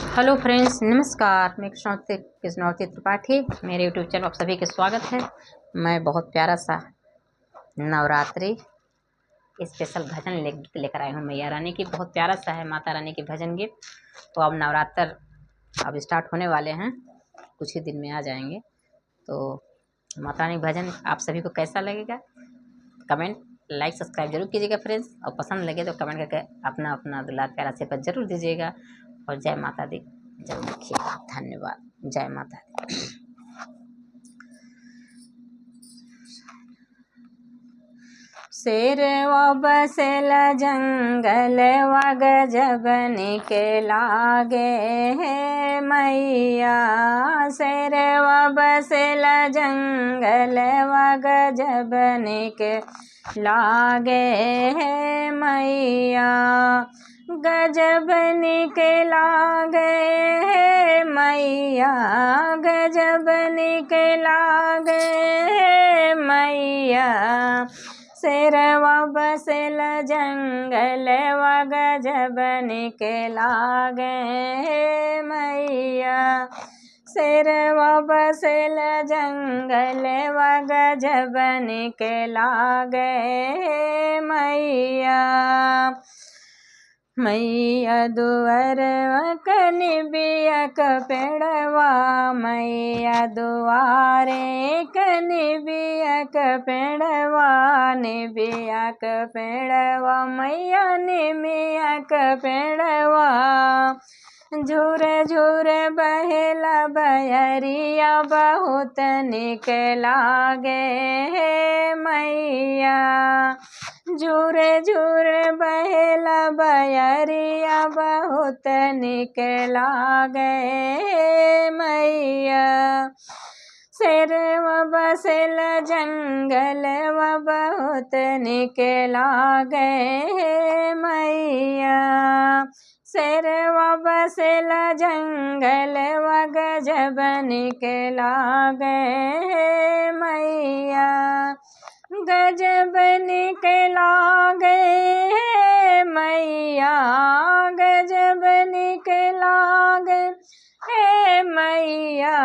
Hello friends, नमस्कार। मैं कृष्णावती त्रिपाठी। मेरे यूट्यूब चैनल आप सभी के स्वागत है। मैं बहुत प्यारा सा नवरात्रि स्पेशल भजन लेकर आई हूँ। मैया रानी की बहुत प्यारा सा है, माता रानी की भजन गीत। तो अब नवरात्र अब स्टार्ट होने वाले हैं, कुछ ही दिन में आ जाएंगे। तो माता रानी भजन आप सभी को कैसा लगेगा, कमेंट लाइक सब्सक्राइब जरूर कीजिएगा फ्रेंड्स। और पसंद लगे तो कमेंट करके अपना अपना दुलार प्यारा से पर जरूर दीजिएगा। और जय माता दी जरूर लिखिएगा। धन्यवाद। जय माता दी। शेर व बसेल जंगल व गजब के लागे है मैया। शेर व बसेल जंगल व गजब के लागे है मैया। गजब के लागे है मैया, गजब के लागे है मैया। शेर व बसेल जंगल व गजब के लागे है मैया। शेर व बसेल जंगल व गजब के लागे है मैया। मैया दुआर कनि बियक पेड़वा, मैया दुआरे कनि बियक पेड़वा। निबियक पेड़वा मैया निमियक पेड़वा। झूरे झूरे बहेला बयरिया बहुत निक लागे है मैया। झूरे झूरे बहेला बयरिया बहुत निक लागे मैया। शेर व बसेल जंगल व बहुत निक लागे मैया। शेर व बसेल जंगल व गजब निक लागे मैया। गजब निक लागे मैया, गजब निक लागे हे मैया।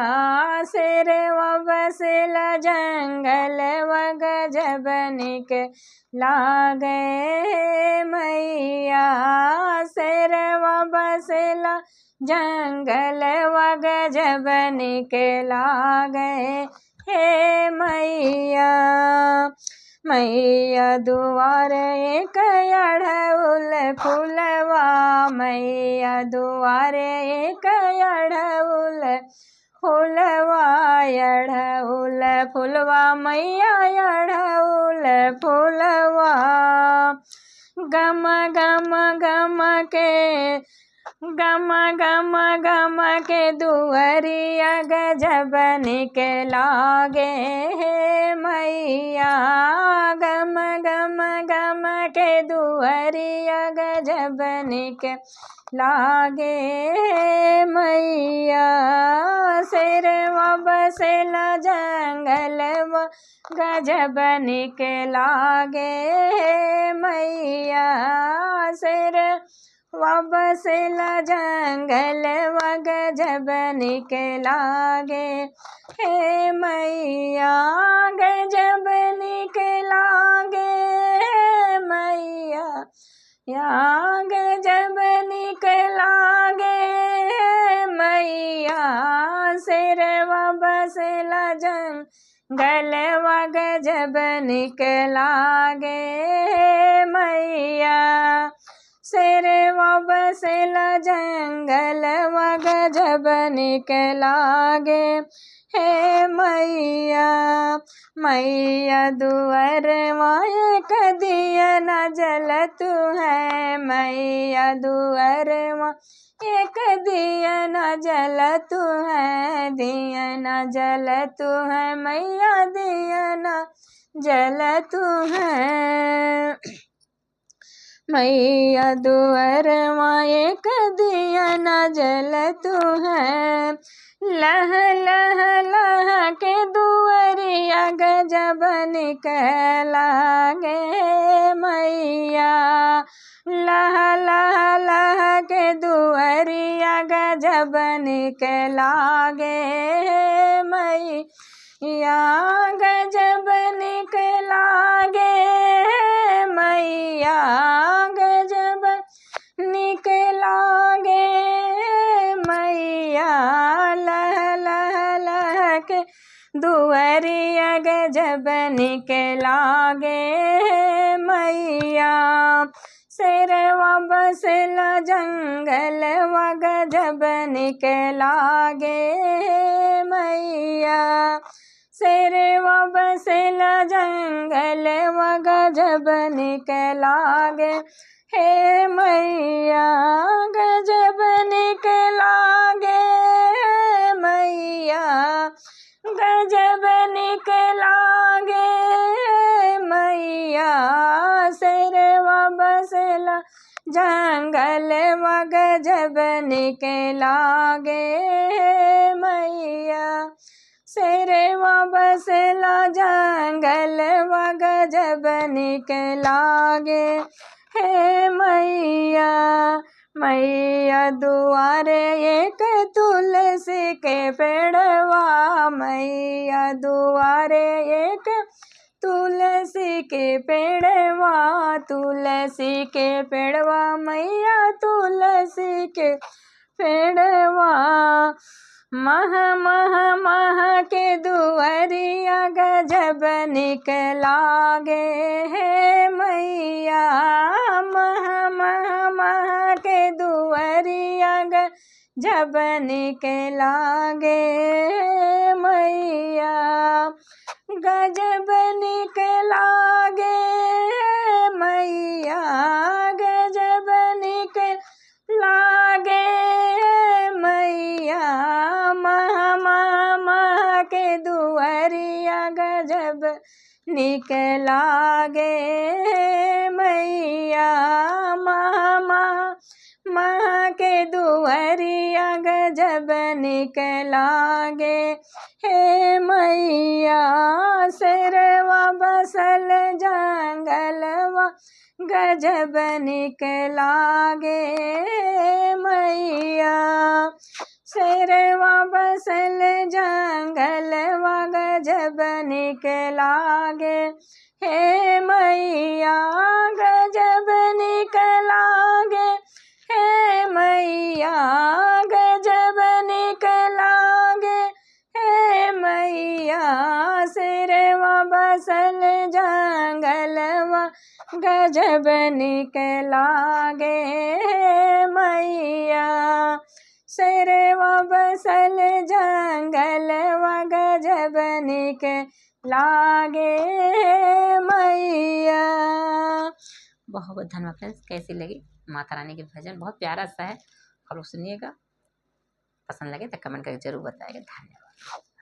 शेर व बसेल जंगल व गजब निक लागे मैया। शेर व बसेल जंगल व गजब निक लागे हे मैया। मैया दुआरे एक अढ़उल फुलवा, मैया दुआरे एक अढ़उल फुलवा। अढ़उल फुलवा मैया अढ़उल फुलवा। गम गम गम के गम गम गम के दुअरिया गजब निक लागे हे मैया। गम गम गम के दुअरिया गजब निक लागे हे मैया। शेर व बसेल जंगल व गजब निक लागे हे मैया। शेर व बसेल जंगल व गजब निक लागे हे मैया। गजब निक लागे हे मैया, या गजब निक लागे हे मैया। शेर व बसेल जंगल व गजब निक लागे हे मैया। शेर व बसेल जंगल व गजब निक लागे हे मैया। मैया दुआर एक दिया न जलत है, मैया दुआर एक दिया न जलत है। दिया न जलत है मैया, दिया न जलत है। मैया दुआर एक दिया न जलत है। लह लह लह के दुअरिया गजब निक लागे मैया। लह लह लह के दुअरिया गजब निकलागे मैया गजब निकलागे मैया गजब निकलागे मैया लह लह लह के दुअरिया गजब निकलागे मैया शेरवा बसला जंगल व गजब निकलागे मैया शेरवा बसला जंगल व गजब निकलागे हे मैया गजब निकलागे मैया गजब निकलागे मैया शेरवा बसला जंगल व गजब निकलागे मैया शेरवा बसला जंगल व गजब निकलागे हे मैया मैया दुआरे एक तुलसी के पेड़वा मैया दुआरे एक तुलसी के पेड़वा तुलसी के पेड़वा मैया तुलसी के पेड़वा मह मह मह के दुअरिया गजब निकलागे हे मैया मह मह मह के दुअरिया गजब निकलागे मैया गजब निकलागे मैया गजब निकलागे मैया मह मह मह के दुअरिया गजब निकलागे मैया मह मह मह के दुअरिया गजब निकलागे हे मैया शेरवा बसल जंगलवा गजब निकलागे मैया शेरवा बसल जंगलवा गजब निकलागे हे मैया गजब निकलागे हे मैया गजब निकलागे हे मैया शेरवा बसल जंगलवा गजब निकलागे मैया शेरवा बसल जंगलवा गजब निकलागे मैया। बहुत बहुत धन्यवाद फ्रेंड्स। कैसी लगी माता रानी के भजन? बहुत प्यारा सा है, आप लोग सुनिएगा। पसंद लगे तो कमेंट करके जरूर बताइएगा। धन्यवाद।